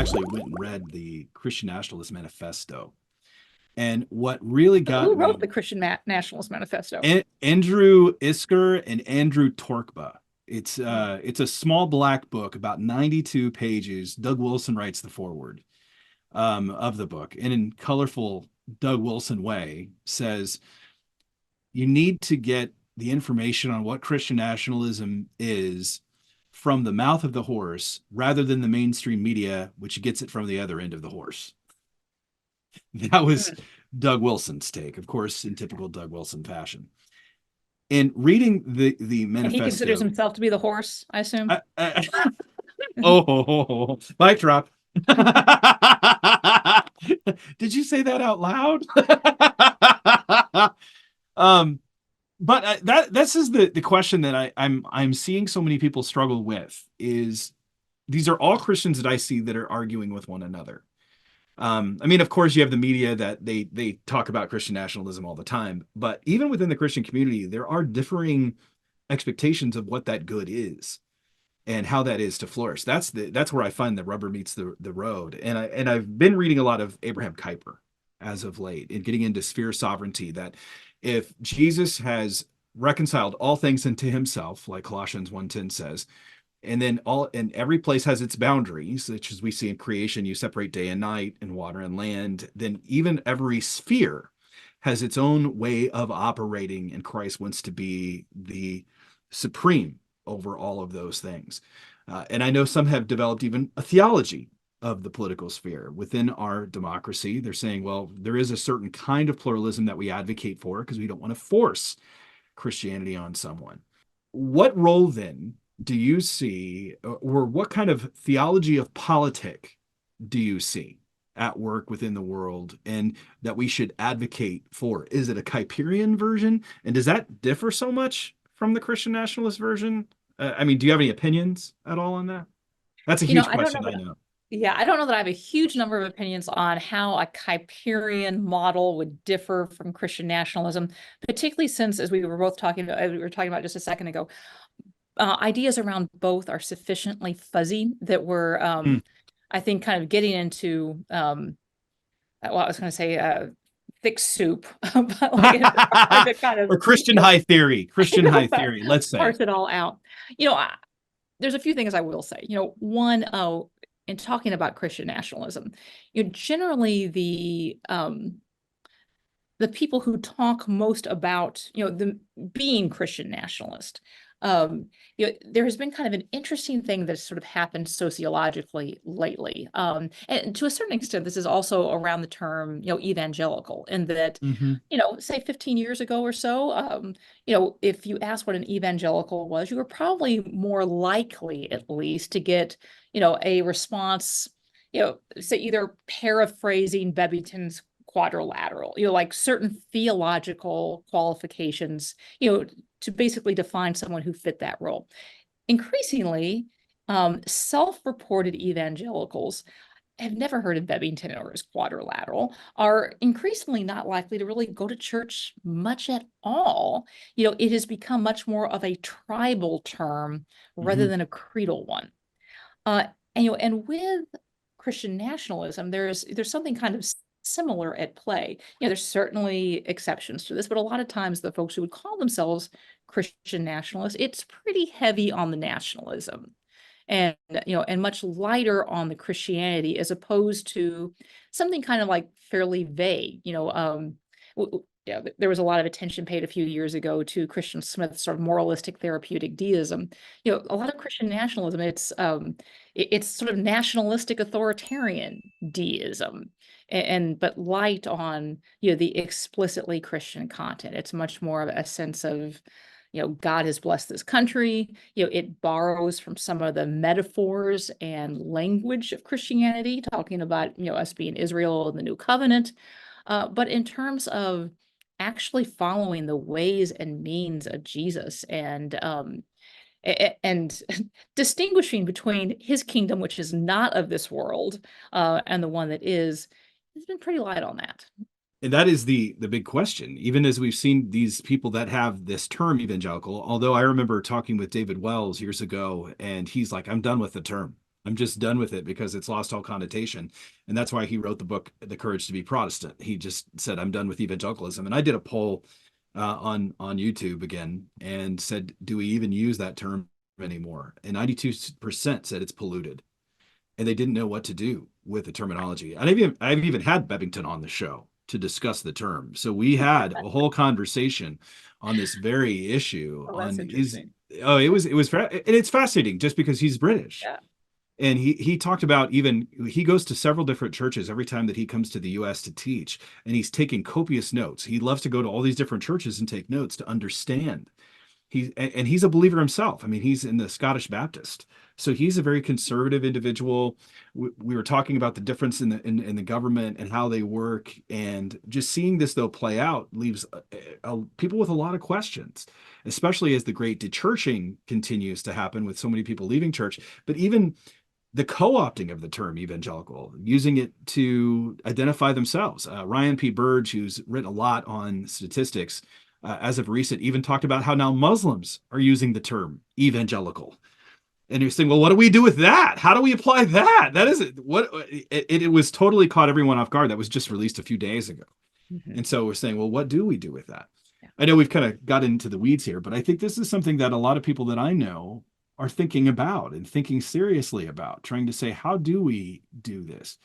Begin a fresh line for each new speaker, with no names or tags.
actually went and read the Christian Nationalist Manifesto. And what really
Who
got
wrote
me,
the Christian Nationalist Manifesto?
Andrew Isker and Andrew Torkba. It's a small black book, about 92 pages. Doug Wilson writes the foreword of the book, and in colorful Doug Wilson way says you need to get the information on what Christian nationalism is from the mouth of the horse rather than the mainstream media, which gets it from the other end of the horse. That was
Hmm.
Doug Wilson's take, of course, in typical Doug Wilson fashion. In reading the
And he considers
manifesto,
himself to be the horse, I assume.
mic drop. Did you say that out loud? um, but that this is the question that I'm seeing so many people struggle with is these are all Christians that I see that are arguing with one another. I mean, of course, you have the media that they talk about Christian nationalism all the time, but even within the Christian community, there are differing expectations of what that good is and how that is to flourish. That's where I find the rubber meets the road. And I've been reading a lot of Abraham Kuyper as of late and getting into sphere sovereignty. That if Jesus has reconciled all things into himself, like Colossians 1:10 says, and then all and every place has its boundaries, such as we see in creation, you separate day and night and water and land, then even every sphere has its own way of operating, and Christ wants to be the supreme over all of those things. And I know some have developed even a theology of the political sphere within our democracy. They're saying, well, there is a certain kind of pluralism that we advocate for because we don't want to force Christianity on someone. What role then do you see, or what kind of theology of politic do you see at work within the world and that we should advocate for? Is it a Kuyperian version? And does that differ so much from the Christian nationalist version? I mean, do you have any opinions at all on that? That's a huge
I don't know
question, I
that.
know.
Yeah, I don't know that I have a huge number of opinions on how a Kuyperian model would differ from Christian nationalism, particularly since, as we were both talking about, we were talking about just a second ago, ideas around both are sufficiently fuzzy that we're,
Hmm.
I think, kind of getting into, well, I was going to say, thick soup, but like hard to kind of,
Or Christian
you
high theory, Christian high
know,
theory, let's say.
parse it all out. You know, there's a few things I will say. One, in talking about Christian nationalism, generally the people who talk most about, the being Christian nationalist. There has been kind of an interesting thing that's sort of happened sociologically lately. And to a certain extent, this is also around the term, evangelical, in that,
Mm-hmm.
say 15 years ago or so, if you asked what an evangelical was, you were probably more likely, at least, to get, a response, say either paraphrasing Bebbington's quadrilateral, like certain theological qualifications, to basically define someone who fit that role. Increasingly, self-reported evangelicals have never heard of Bebbington or his quadrilateral, are increasingly not likely to really go to church much at all. It has become much more of a tribal term rather
Mm-hmm.
than a creedal one. Uh, and with Christian nationalism, there's something kind of similar at play. There's certainly exceptions to this, but a lot of times the folks who would call themselves Christian nationalists, it's pretty heavy on the nationalism and and much lighter on the Christianity, as opposed to something kind of like fairly vague. Yeah, there was a lot of attention paid a few years ago to Christian Smith's sort of moralistic therapeutic deism. A lot of Christian nationalism, it's sort of nationalistic authoritarian deism, and but light on the explicitly Christian content. It's much more of a sense of, God has blessed this country. It borrows from some of the metaphors and language of Christianity, talking about, us being Israel and the new covenant. But in terms of actually following the ways and means of Jesus, and distinguishing between his kingdom, which is not of this world, and the one that is, has been pretty light on that.
And that is the big question. Even as we've seen these people that have this term evangelical, although I remember talking with David Wells years ago, and he's like, I'm done with the term. I'm just done with it because it's lost all connotation. And that's why he wrote the book, The Courage to be Protestant. He just said, I'm done with evangelicalism. And I did a poll on YouTube again and said, do we even use that term anymore? And 92% said it's polluted. And they didn't know what to do with the terminology. And I've even had Bevington on the show to discuss the term. So we had a whole conversation on this very issue.
Oh, that's
On is
interesting.
oh, and it's fascinating just because he's British.
Yeah.
And he talked about, even he goes to several different churches every time that he comes to the US to teach, and he's taking copious notes. He loves to go to all these different churches and take notes to understand. He's a believer himself. I mean, he's in the Scottish Baptist, so he's a very conservative individual. We were talking about the difference in the government and how they work, and just seeing this though play out leaves people with a lot of questions, especially as the great dechurching continues to happen with so many people leaving church. But even the co-opting of the term evangelical, using it to identify themselves. Ryan P. Burge, who's written a lot on statistics, as of recent, even talked about how now Muslims are using the term evangelical. And you're saying, well, what do we do with that? How do we apply that? That is what it was totally caught everyone off guard. That was just released a few days ago.
Mhm.
And so we're saying, well, what do we do with that?
Yeah.
I know we've kind of got into the weeds here, but I think this is something that a lot of people that I know are thinking about and thinking seriously about, trying to say, how do we do this?